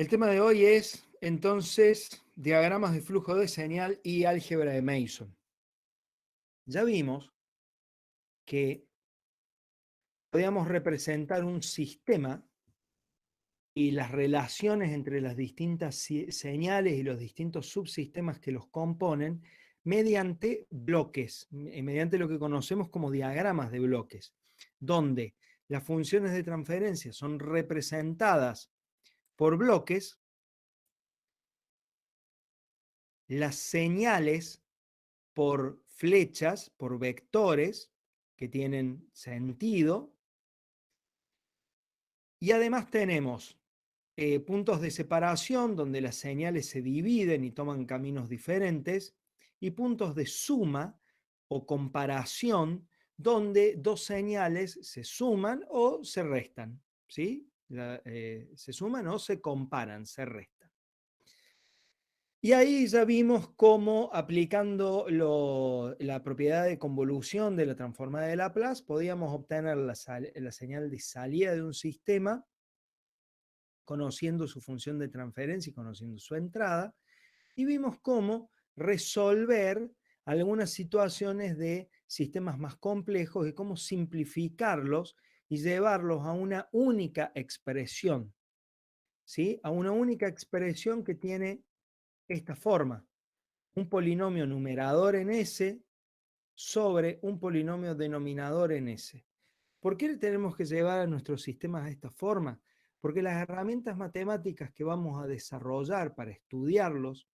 El tema de hoy es, entonces, diagramas de flujo de señal y álgebra de Mason. Ya vimos que podíamos representar un sistema y las relaciones entre las distintas señales y los distintos subsistemas que los componen mediante bloques, mediante lo que conocemos como diagramas de bloques, donde las funciones de transferencia son representadas por bloques, las señales por flechas, por vectores que tienen sentido, y además tenemos puntos de separación donde las señales se dividen y toman caminos diferentes, y puntos de suma o comparación donde dos señales se suman o se restan, ¿sí? Se suman o se comparan, se restan. Y ahí ya vimos cómo aplicando la propiedad de convolución de la transformada de Laplace podíamos obtener la señal de salida de un sistema conociendo su función de transferencia y conociendo su entrada, y vimos cómo resolver algunas situaciones de sistemas más complejos y cómo simplificarlos y llevarlos a una única expresión, ¿sí? A una única expresión que tiene esta forma: un polinomio numerador en S sobre un polinomio denominador en S. ¿Por qué tenemos que llevar a nuestros sistemas de esta forma? Porque las herramientas matemáticas que vamos a desarrollar para estudiarlos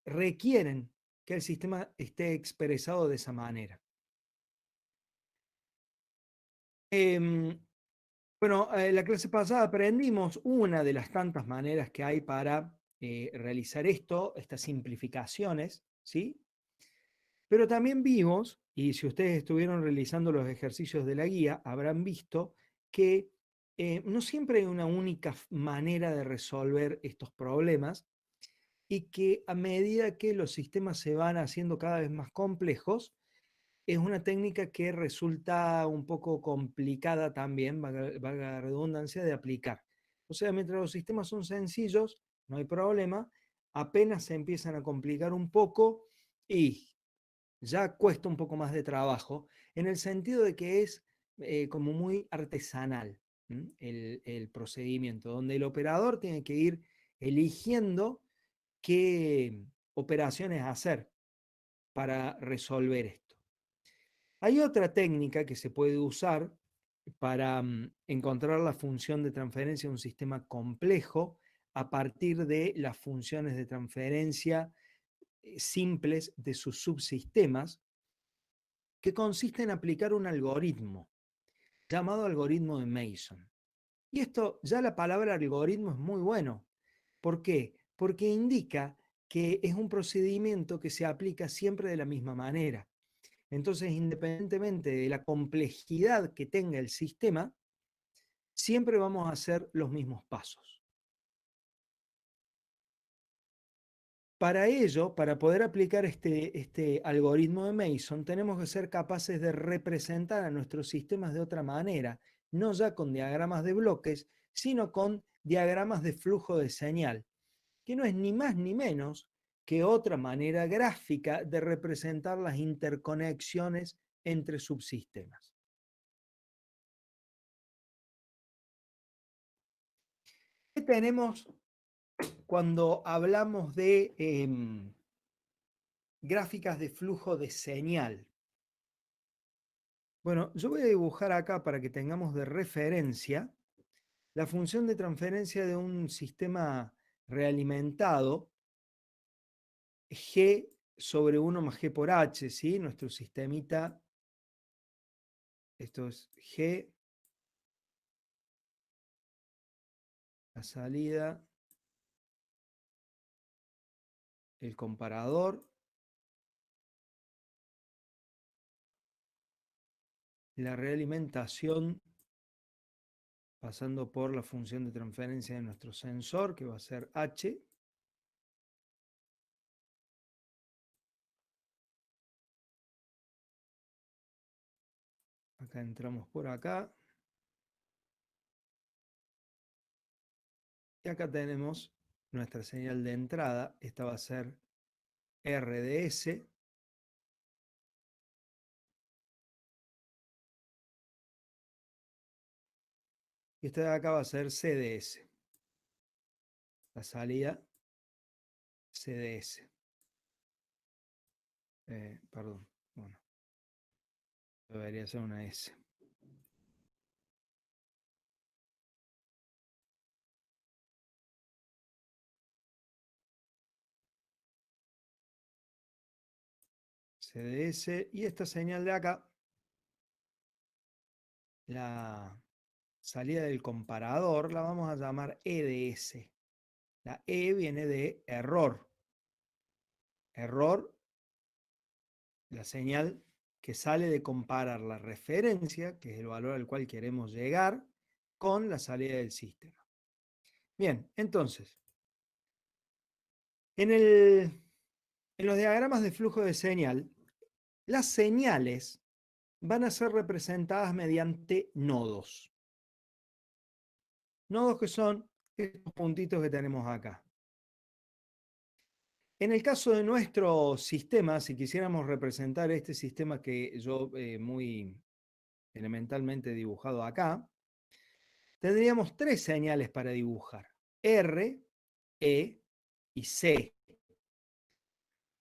requieren que el sistema esté expresado de esa manera. Bueno, la clase pasada aprendimos una de las tantas maneras que hay para realizar esto, estas simplificaciones, ¿sí? Pero también vimos, y si ustedes estuvieron realizando los ejercicios de la guía, habrán visto que no siempre hay una única manera de resolver estos problemas, y que a medida que los sistemas se van haciendo cada vez más complejos, es una técnica que resulta un poco complicada también, valga la redundancia, de aplicar. O sea, mientras los sistemas son sencillos, no hay problema, apenas se empiezan a complicar un poco y ya cuesta un poco más de trabajo, en el sentido de que es como muy artesanal el procedimiento, donde el operador tiene que ir eligiendo qué operaciones hacer para resolver esto. Hay otra técnica que se puede usar para encontrar la función de transferencia de un sistema complejo a partir de las funciones de transferencia simples de sus subsistemas, que consiste en aplicar un algoritmo llamado algoritmo de Mason. Y esto, ya la palabra algoritmo es muy bueno. ¿Por qué? Porque indica que es un procedimiento que se aplica siempre de la misma manera. Entonces, independientemente de la complejidad que tenga el sistema, siempre vamos a hacer los mismos pasos. Para ello, para poder aplicar este algoritmo de Mason, tenemos que ser capaces de representar a nuestros sistemas de otra manera, no ya con diagramas de bloques, sino con diagramas de flujo de señal, que no es ni más ni menos que otra manera gráfica de representar las interconexiones entre subsistemas. ¿Qué tenemos cuando hablamos de gráficas de flujo de señal? Bueno, yo voy a dibujar acá para que tengamos de referencia la función de transferencia de un sistema realimentado G sobre 1 más G por H, ¿sí? Nuestro sistemita, esto es G, la salida, el comparador, la realimentación pasando por la función de transferencia de nuestro sensor, que va a ser H. Acá entramos por acá. Y acá tenemos nuestra señal de entrada. Esta va a ser RDS. Y esta de acá va a ser CDS. La salida CDS. Perdón. Bueno, debería ser una S. CDS. Y esta señal de acá, la salida del comparador, la vamos a llamar EDS. La E viene de error. Error, la señal que sale de comparar la referencia, que es el valor al cual queremos llegar, con la salida del sistema. Bien, entonces, en los diagramas de flujo de señal, las señales van a ser representadas mediante nodos. Nodos que son estos puntitos que tenemos acá. En el caso de nuestro sistema, si quisiéramos representar este sistema que yo muy elementalmente dibujado acá, tendríamos tres señales para dibujar: R, E y C.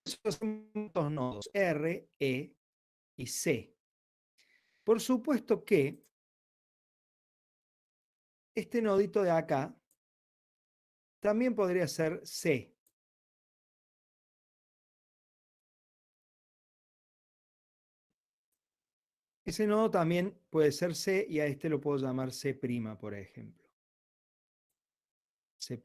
Esos son dos nodos, R, E y C. Por supuesto que este nodito de acá también podría ser C. Ese nodo también puede ser C y a este lo puedo llamar C', por ejemplo. C'.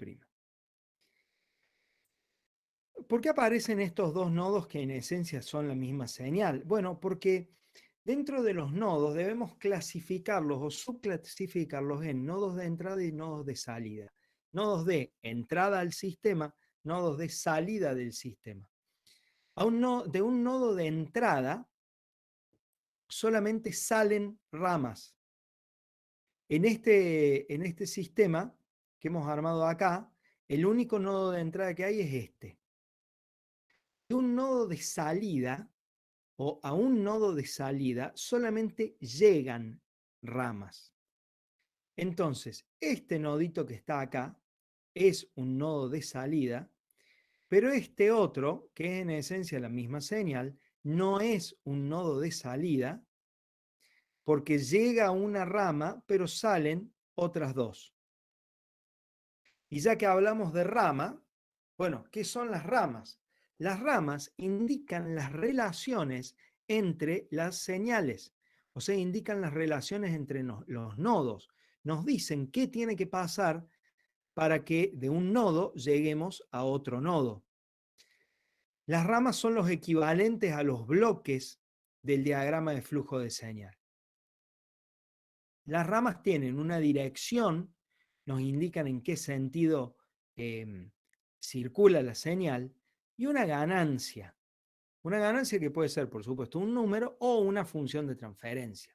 ¿Por qué aparecen estos dos nodos que en esencia son la misma señal? Bueno, porque dentro de los nodos debemos clasificarlos o subclasificarlos en nodos de entrada y nodos de salida. Nodos de entrada al sistema, nodos de salida del sistema. De un nodo de entrada solamente salen ramas. En este sistema que hemos armado acá, el único nodo de entrada que hay es este. De un nodo de salida, o a un nodo de salida, solamente llegan ramas. Entonces, este nodito que está acá es un nodo de salida, pero este otro, que es en esencia la misma señal, no es un nodo de salida, porque llega una rama, pero salen otras dos. Y ya que hablamos de rama, bueno, ¿qué son las ramas? Las ramas indican las relaciones entre las señales, o sea, indican las relaciones entre los nodos. Nos dicen qué tiene que pasar para que de un nodo lleguemos a otro nodo. Las ramas son los equivalentes a los bloques del diagrama de flujo de señal. Las ramas tienen una dirección, nos indican en qué sentido circula la señal, y una ganancia. Una ganancia que puede ser, por supuesto, un número o una función de transferencia.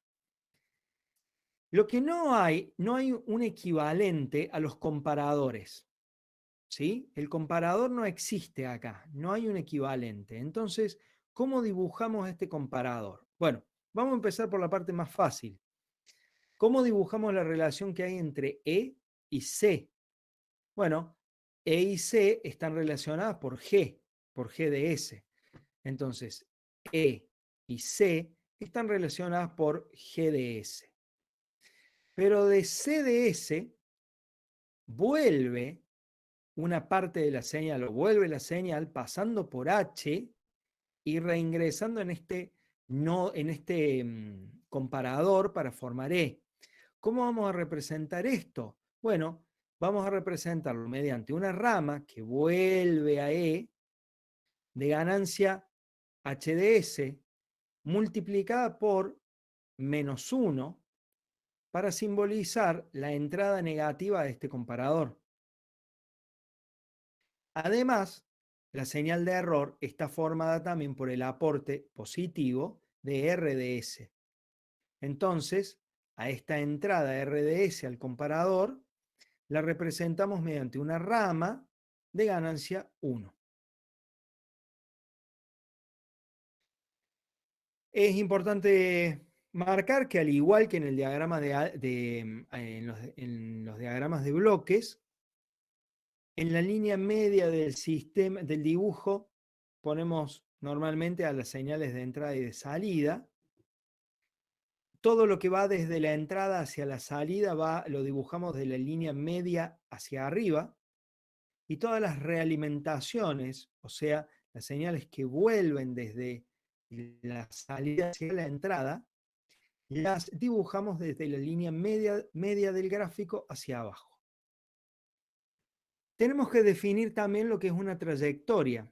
Lo que no hay un equivalente a los comparadores. ¿Sí? El comparador no existe acá, no hay un equivalente. Entonces, ¿cómo dibujamos este comparador? Bueno, vamos a empezar por la parte más fácil. ¿Cómo dibujamos la relación que hay entre E y C? Bueno, E y C están relacionadas por G de S. Entonces, E y C están relacionadas por G de S. Pero de C de S vuelve una parte de la señal, o vuelve la señal pasando por H y reingresando en este, no, en este comparador para formar E. ¿Cómo vamos a representar esto? Bueno, vamos a representarlo mediante una rama que vuelve a E de ganancia HDS multiplicada por -1 para simbolizar la entrada negativa de este comparador. Además, la señal de error está formada también por el aporte positivo de RDS. Entonces, a esta entrada RDS al comparador la representamos mediante una rama de ganancia 1. Es importante marcar que al igual que en el diagrama en los diagramas de bloques, en la línea media del sistema, del dibujo, ponemos normalmente a las señales de entrada y de salida. Todo lo que va desde la entrada hacia la salida lo dibujamos de la línea media hacia arriba, y todas las realimentaciones, o sea, las señales que vuelven desde la salida hacia la entrada, las dibujamos desde la línea media del gráfico hacia abajo. Tenemos que definir también lo que es una trayectoria.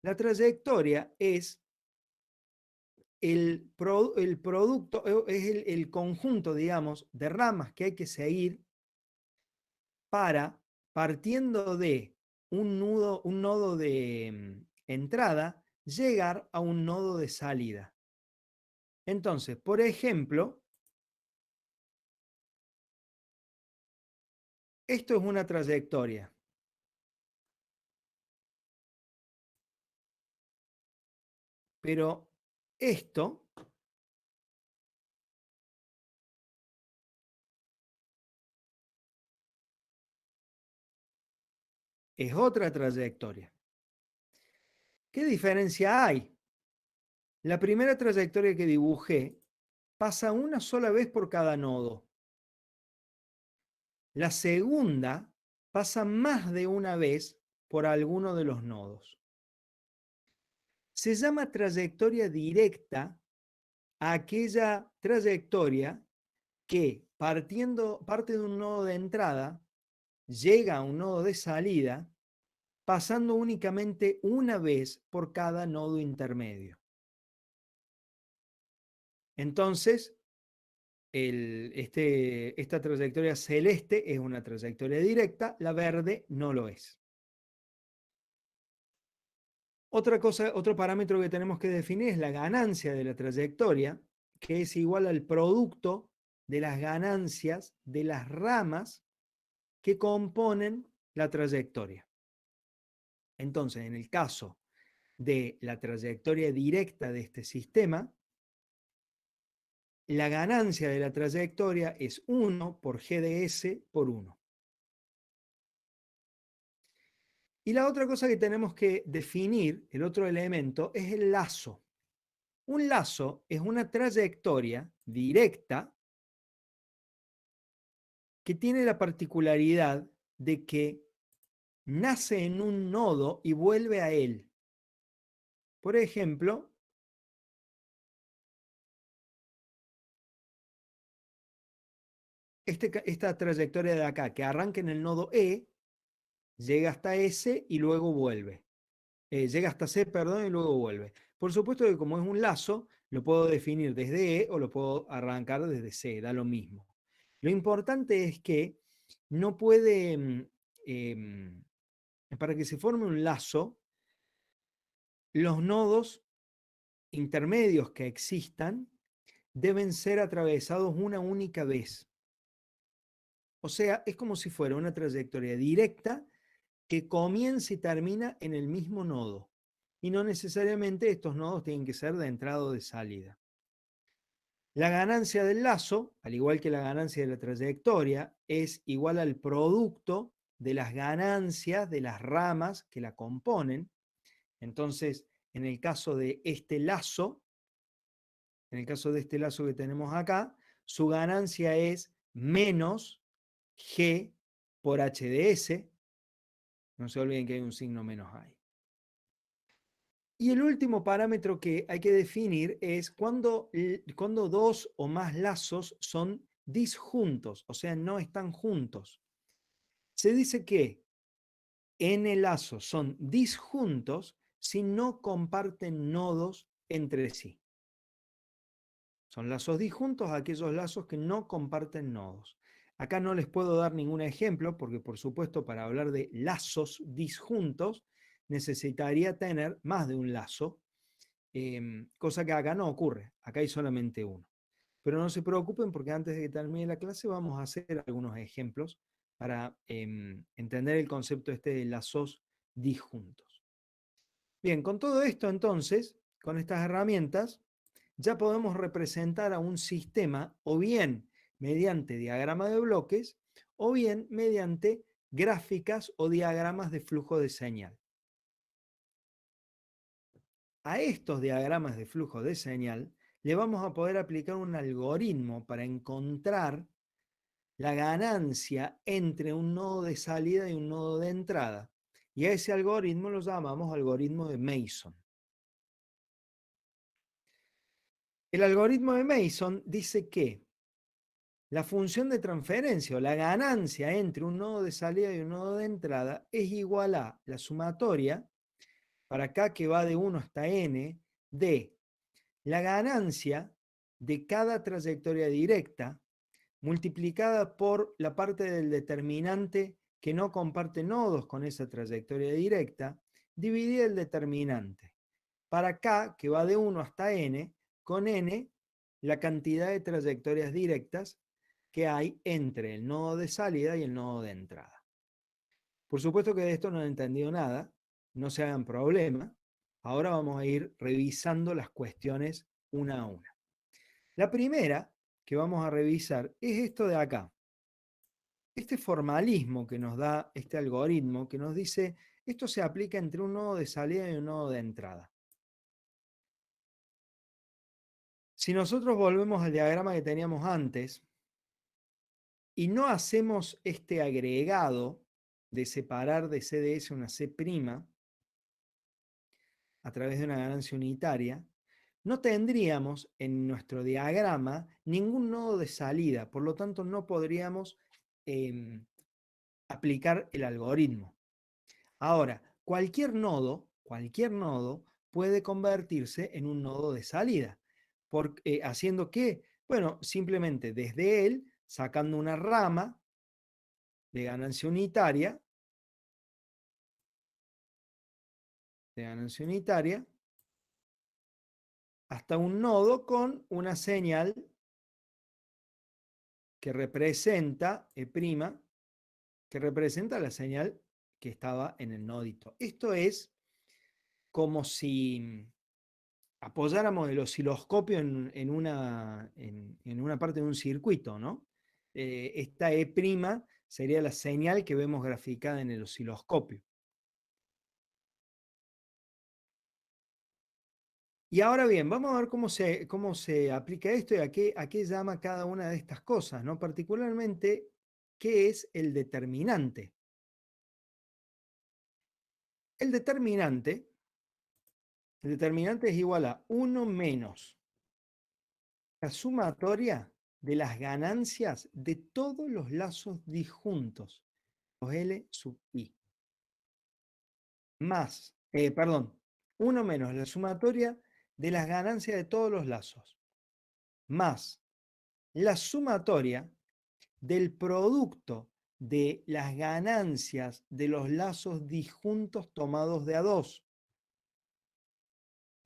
La trayectoria es el producto, es el conjunto, digamos, de ramas que hay que seguir para, partiendo de un nodo de entrada, llegar a un nodo de salida. Entonces, por ejemplo, esto es una trayectoria. Pero esto es otra trayectoria. ¿Qué diferencia hay? La primera trayectoria que dibujé pasa una sola vez por cada nodo. La segunda pasa más de una vez por alguno de los nodos. Se llama trayectoria directa a aquella trayectoria que parte de un nodo de entrada, llega a un nodo de salida, pasando únicamente una vez por cada nodo intermedio. Entonces, esta trayectoria celeste es una trayectoria directa, la verde no lo es. Otra cosa, otro parámetro que tenemos que definir es la ganancia de la trayectoria, que es igual al producto de las ganancias de las ramas que componen la trayectoria. Entonces, en el caso de la trayectoria directa de este sistema, la ganancia de la trayectoria es 1 por G de S por 1. Y la otra cosa que tenemos que definir, el otro elemento, es el lazo. Un lazo es una trayectoria directa que tiene la particularidad de que nace en un nodo y vuelve a él. Por ejemplo, esta trayectoria de acá, que arranca en el nodo E, llega hasta S y luego vuelve. Llega hasta C, perdón, y luego vuelve. Por supuesto que como es un lazo, lo puedo definir desde E o lo puedo arrancar desde C, da lo mismo. Lo importante es que no puede, para que se forme un lazo, los nodos intermedios que existan deben ser atravesados una única vez. O sea, es como si fuera una trayectoria directa que comienza y termina en el mismo nodo. Y no necesariamente estos nodos tienen que ser de entrada o de salida. La ganancia del lazo, al igual que la ganancia de la trayectoria, es igual al producto de las ganancias de las ramas que la componen. Entonces, en el caso de este lazo, que tenemos acá, su ganancia es menos G por H de S. No se olviden que hay un signo menos ahí. Y el último parámetro que hay que definir es cuando dos o más lazos son disjuntos, o sea, no están juntos. Se dice que n lazos son disjuntos si no comparten nodos entre sí. Son lazos disjuntos aquellos lazos que no comparten nodos. Acá no les puedo dar ningún ejemplo porque, por supuesto, para hablar de lazos disjuntos necesitaría tener más de un lazo, cosa que acá no ocurre. Acá hay solamente uno. Pero no se preocupen porque antes de que termine la clase vamos a hacer algunos ejemplos para entender el concepto este de lazos disjuntos. Bien, con todo esto entonces, con estas herramientas, ya podemos representar a un sistema o bien mediante diagrama de bloques o bien mediante gráficas o diagramas de flujo de señal. A estos diagramas de flujo de señal le vamos a poder aplicar un algoritmo para encontrar la ganancia entre un nodo de salida y un nodo de entrada. Y a ese algoritmo lo llamamos algoritmo de Mason. El algoritmo de Mason dice que la función de transferencia o la ganancia entre un nodo de salida y un nodo de entrada es igual a la sumatoria, para acá que va de 1 hasta n, de la ganancia de cada trayectoria directa multiplicada por la parte del determinante que no comparte nodos con esa trayectoria directa, dividida el determinante. Para K, que va de 1 hasta n, con n la cantidad de trayectorias directas que hay entre el nodo de salida y el nodo de entrada. Por supuesto que de esto no he entendido nada, no se hagan problema. Ahora vamos a ir revisando las cuestiones una a una. La primera que vamos a revisar es esto de acá. Este formalismo que nos da este algoritmo que nos dice esto se aplica entre un nodo de salida y un nodo de entrada. Si nosotros volvemos al diagrama que teníamos antes y no hacemos este agregado de separar de C de S una C' a través de una ganancia unitaria, no tendríamos en nuestro diagrama ningún nodo de salida, por lo tanto no podríamos aplicar el algoritmo. Ahora, cualquier nodo puede convertirse en un nodo de salida. ¿Haciendo qué? Bueno, simplemente desde él, sacando una rama de ganancia unitaria, hasta un nodo con una señal que representa E', que representa la señal que estaba en el nodito. Esto es como si apoyáramos el osciloscopio en una parte de un circuito, ¿no? Esta E' sería la señal que vemos graficada en el osciloscopio. Y ahora bien, vamos a ver cómo se aplica esto y a qué llama cada una de estas cosas, ¿no? Particularmente, ¿qué es el determinante? El determinante, es igual a 1 menos la sumatoria de las ganancias de todos los lazos disjuntos, los L sub I, más, perdón, 1 menos la sumatoria de las ganancias de todos los lazos, más la sumatoria del producto de las ganancias de los lazos disjuntos tomados de a 2,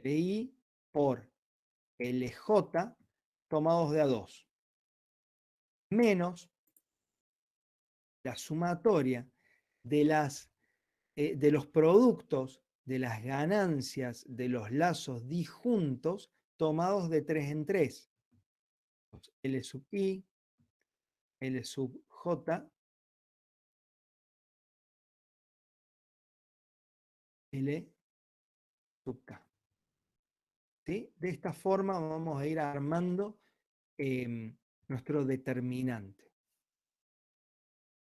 I por LJ tomados de a 2, menos la sumatoria de los productos de las ganancias de los lazos disjuntos tomados de 3 en 3. L sub I, L sub J, L sub K. ¿Sí? De esta forma vamos a ir armando nuestro determinante.